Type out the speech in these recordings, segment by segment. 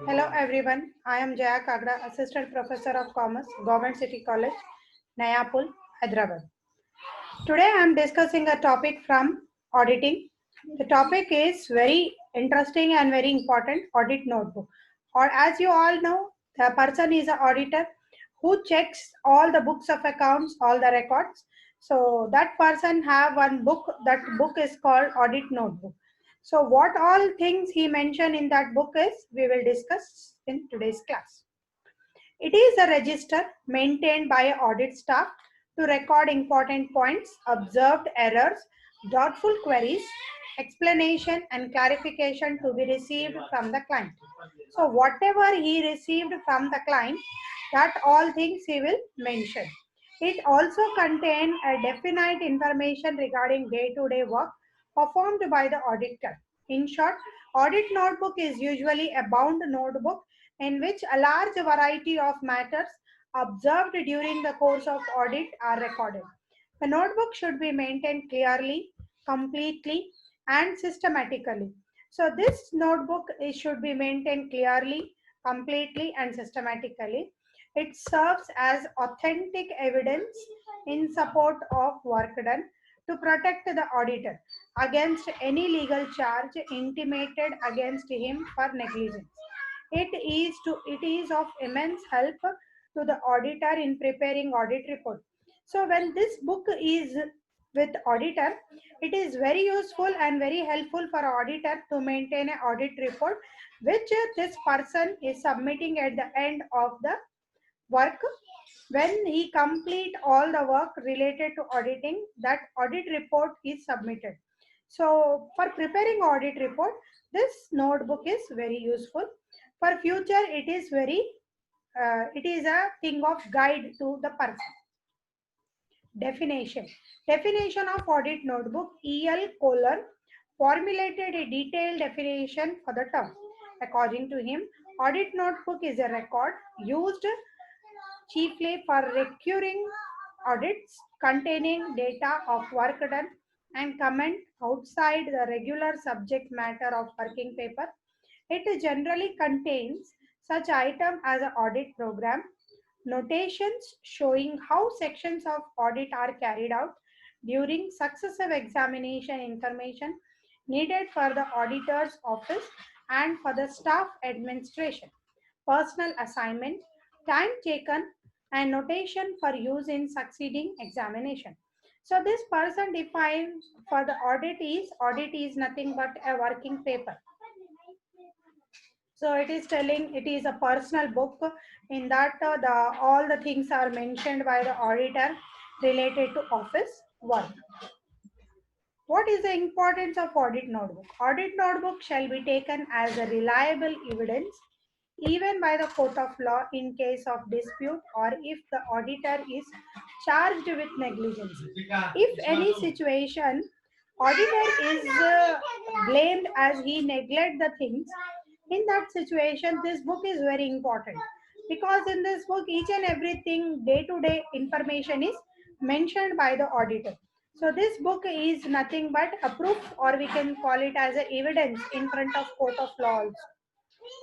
Hello everyone, I am Jaya Kagra, Assistant Professor of Commerce, Government City College, Nayapur, Hyderabad. Today I am discussing a topic from auditing. The topic is very interesting and very important, audit notebook. Or as you all know, the person is an auditor who checks all the books of accounts, all the records. So that person have one book, that book is called audit notebook. So what all things he mentioned in that book is we will discuss in today's class. It is a register maintained by an audit staff to record important points, observed errors, doubtful queries, explanation and clarification to be received from the client. So whatever he received from the client, that all things he will mention. It also contains a definite information regarding day-to-day work performed by the auditor. In short, audit notebook is usually a bound notebook in which a large variety of matters observed during the course of audit are recorded. The notebook should be maintained clearly, completely, and systematically. So this notebook should be maintained clearly, completely, and systematically. It serves as authentic evidence in support of work done to protect the auditor against any legal charge intimated against him for negligence. It is of immense help to the auditor in preparing audit report. So when this book is with auditor, it is very useful and very helpful for auditor to maintain an audit report which this person is submitting at the end of the work. When he complete all the work related to auditing, that audit report is submitted. So for preparing audit report, this notebook is very useful. For future, it is a thing of guide to the person. Definition. Definition of audit notebook. EL Kohler formulated a detailed definition for the term. According to him, audit notebook is a record used chiefly for recurring audits containing data of work done and comment outside the regular subject matter of working paper. It generally contains such item as an audit program, notations showing how sections of audit are carried out during successive examination, information needed for the auditor's office and for the staff administration, personal assignment, time taken, and notation for use in succeeding examination. So this person defines for the audit is nothing but a working paper. So it is telling it is a personal book. In that the all the things are mentioned by the auditor related to office work. What is the importance of audit notebook? Audit notebook shall be taken as a reliable evidence even by the court of law in case of dispute or if the auditor is charged with negligence. If any situation auditor is blamed as he neglect the things, in that situation this book is very important because in this book each and everything day to day information is mentioned by the auditor. So this book is nothing but a proof, or we can call it as a evidence in front of court of law also.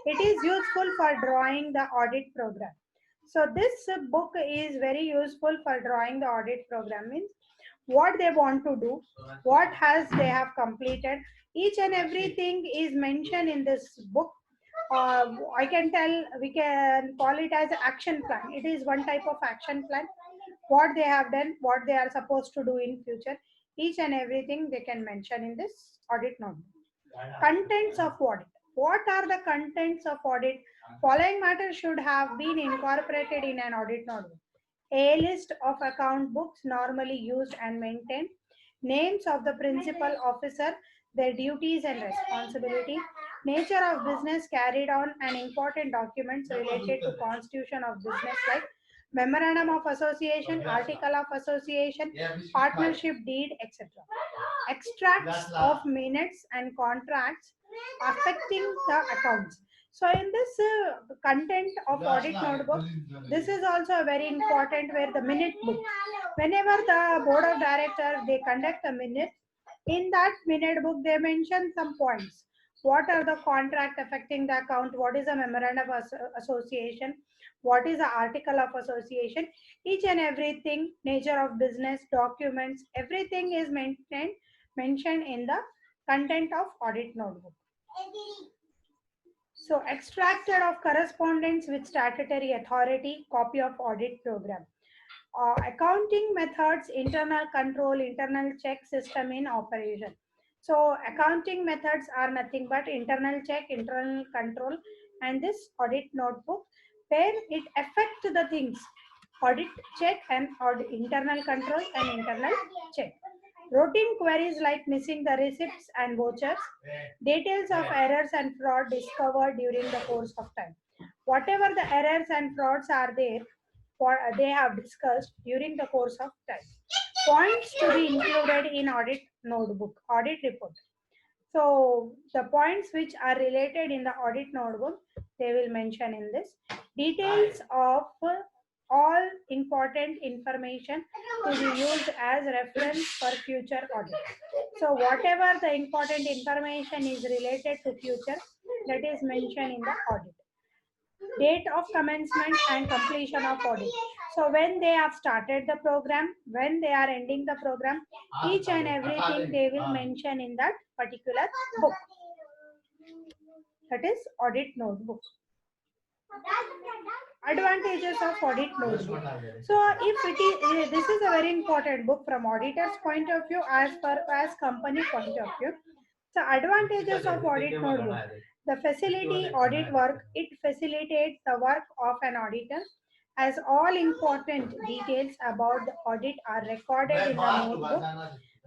It is useful for drawing the audit program. So this book is very useful for drawing the audit program, means what they want to do, what has they have completed. Each and everything is mentioned in this book. I can tell we can call it as action plan. It is one type of action plan. What they have done, what they are supposed to do in future. Each and everything they can mention in this audit notebook. Contents of audit. What are the contents of audit? Following matters should have been incorporated in an audit notebook. A list of account books normally used and maintained. Names of the principal officer, their duties and responsibility. Nature of business carried on and important documents related to constitution of business like memorandum of association, article of association, partnership deed, etc. Extracts of minutes and contracts affecting the accounts. So in this content of audit notebook, this is also very important where the minute book. Whenever the board of directors they conduct a minute, In that minute book, they mention some points. What are the contract affecting the account? What is a memorandum of association? What is the article of association? Each and everything, nature of business, documents, everything is mentioned in the content of audit notebook. So extracted of correspondence with statutory authority, copy of audit program. Accounting methods, internal control, internal check system in operation. So accounting methods are nothing but internal check, internal control, and this audit notebook where it affects the things. Audit check and internal control and internal check. Routine queries like missing the receipts and vouchers, details of errors and fraud discovered during the course of time. Whatever the errors and frauds are there, they have discussed during the course of time. Points to be included in audit notebook, audit report. So the points which are related in the audit notebook, they will mention in this. Details of all important information to be used as reference for future audit. So whatever the important information is related to future, that is mentioned in the audit. Date of commencement and completion of audit. So when they have started the program, when they are ending the program, each and everything they will mention in that particular book. That is audit notebook. Advantages of audit notebook. So if it is, this is a very important book from auditor's point of view as per as company point of view. So advantages of audit notebook. The facility audit work, it facilitates the work of an auditor as all important details about the audit are recorded in the notebook,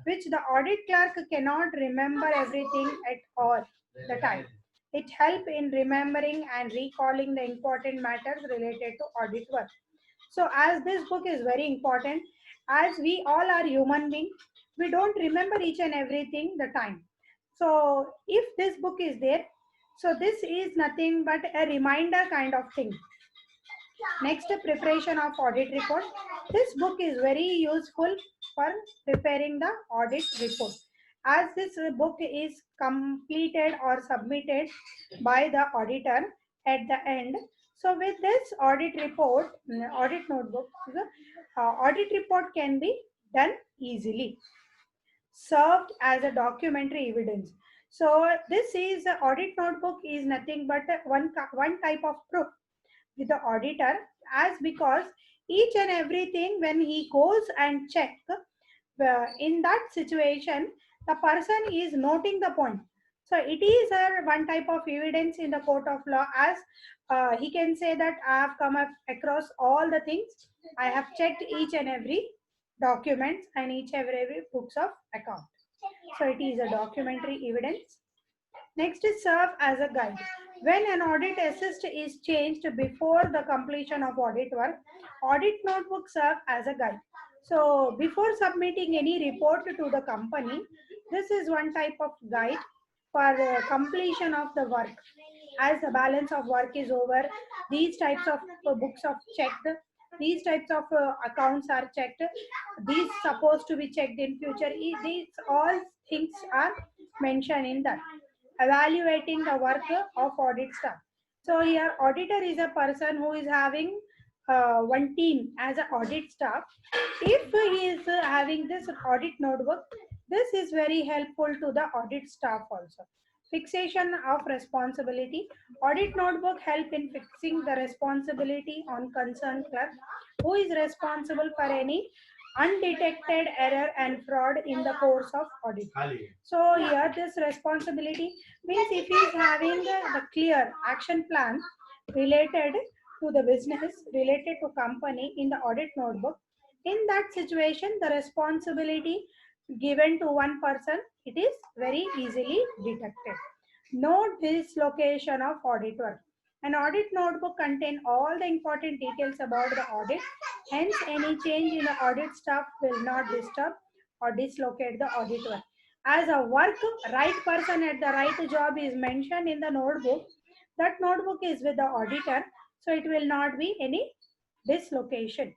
which the audit clerk cannot remember everything at all the time. It helps in remembering and recalling the important matters related to audit work. So as this book is very important, as we all are human beings, we don't remember each and everything the time. So if this book is there, so this is nothing but a reminder kind of thing. Next, preparation of audit report. This book is very useful for preparing the audit report. As this book is completed or submitted by the auditor at the end, so with this audit report, audit notebook, audit report can be done easily. Served as a documentary evidence. So this is audit notebook is nothing but one type of proof with the auditor, as because each and everything when he goes and check in that situation, the person is noting the point. So it is one type of evidence in the court of law, as he can say that I have come across all the things, I have checked each and every documents and each and every books of account. So it is a documentary evidence. Next is serve as a guide. When an audit assist is changed before the completion of audit work, audit notebook serve as a guide. So before submitting any report to the company, this is one type of guide for the completion of the work. As the balance of work is over, these types of books are checked, these types of accounts are checked, these supposed to be checked in future. These all things are mentioned in that. Evaluating the work of audit staff. So here auditor is a person who is having one team as an audit staff. If he is having this audit notebook, this is very helpful to the audit staff also. Fixation of responsibility. Audit notebook help in fixing the responsibility on concerned clerk who is responsible for any undetected error and fraud in the course of audit. So here this responsibility means if he is having the clear action plan related to the business, related to company in the audit notebook, in that situation the responsibility given to one person, it is very easily detected. Note dislocation of audit work. An audit notebook contains all the important details about the audit. Hence, any change in the audit staff will not disturb or dislocate the audit work. As a work, right person at the right job is mentioned in the notebook. That notebook is with the auditor, so it will not be any dislocation.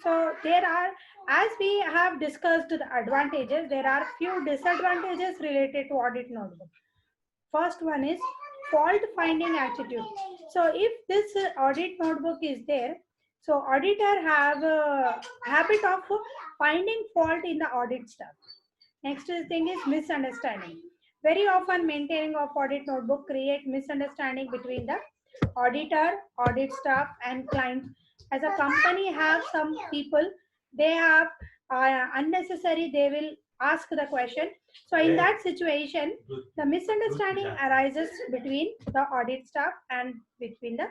So there are, as we have discussed the advantages, there are few disadvantages related to audit notebook. First one is fault finding attitude. So if this audit notebook is there, so auditor have a habit of finding fault in the audit stuff. Next thing is misunderstanding. Very often maintaining of audit notebook create misunderstanding between the auditor, audit staff and client. As a company have some people, they have unnecessary, they will ask the question. So in that situation, the misunderstanding arises between the audit staff and between the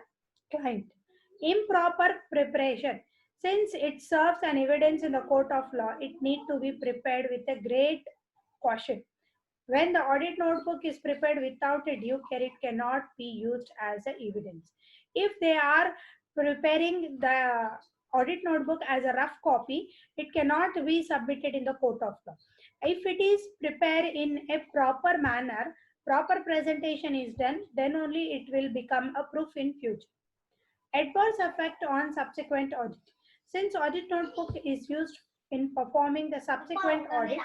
client. Improper preparation. Since it serves an evidence in the court of law, it need to be prepared with a great caution. When the audit notebook is prepared without a due care, it cannot be used as a evidence. If they are preparing the audit notebook as a rough copy, it cannot be submitted in the court of law. If it is prepared in a proper manner, proper presentation is done, then only it will become a proof in future. Adverse effect on subsequent audit. Since audit notebook is used in performing the subsequent audit,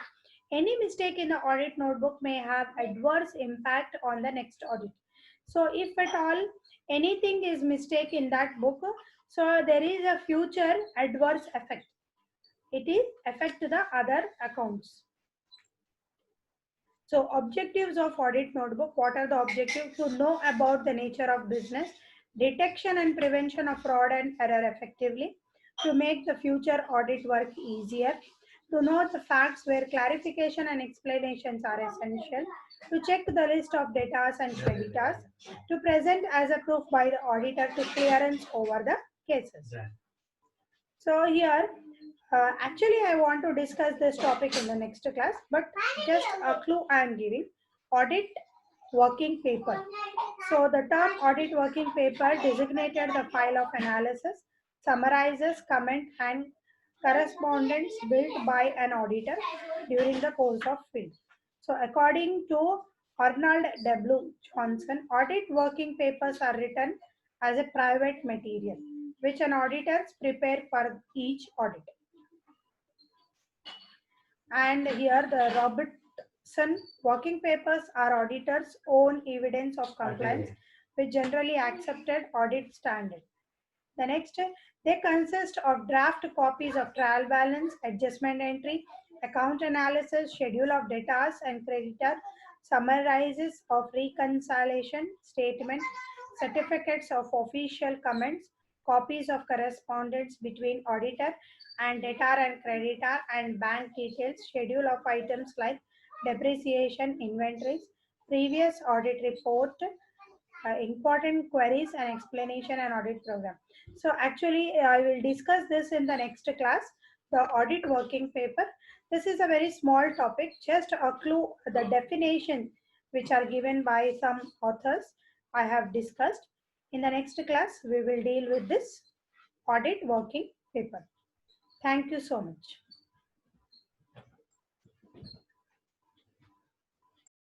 any mistake in the audit notebook may have adverse impact on the next audit. So if at all anything is mistake in that book, so there is a future adverse effect. It is affect the other accounts. So objectives of audit notebook. What are the objectives? To know about the nature of business, detection and prevention of fraud and error effectively, to make the future audit work easier, to know the facts where clarification and explanations are essential, to check the list of debtors and creditors, to present as a proof by the auditor to clearance over the cases. So here, actually I want to discuss this topic in the next class, but just a clue I am giving. Audit working paper. So the term audit working paper designated the file of analysis, summarizes, comment and correspondence built by an auditor during the course of field. So according to Arnold W. Johnson, audit working papers are written as a private material which an auditors prepare for each audit. And here the Robertson working papers are auditors' own evidence of compliance with generally accepted audit standard. The next, they consist of draft copies of trial balance, adjustment entry, account analysis, schedule of debtors and creditor, summarizes of reconciliation statement, certificates of official comments, copies of correspondence between auditor and debtor and creditor, and bank details, schedule of items like depreciation, inventories, previous audit report, important queries and explanation and audit program. So actually I will discuss this in the next class, the audit working paper. This is a very small topic, just a clue, the definition which are given by some authors I have discussed. In the next class, we will deal with this audit working paper. Thank you so much.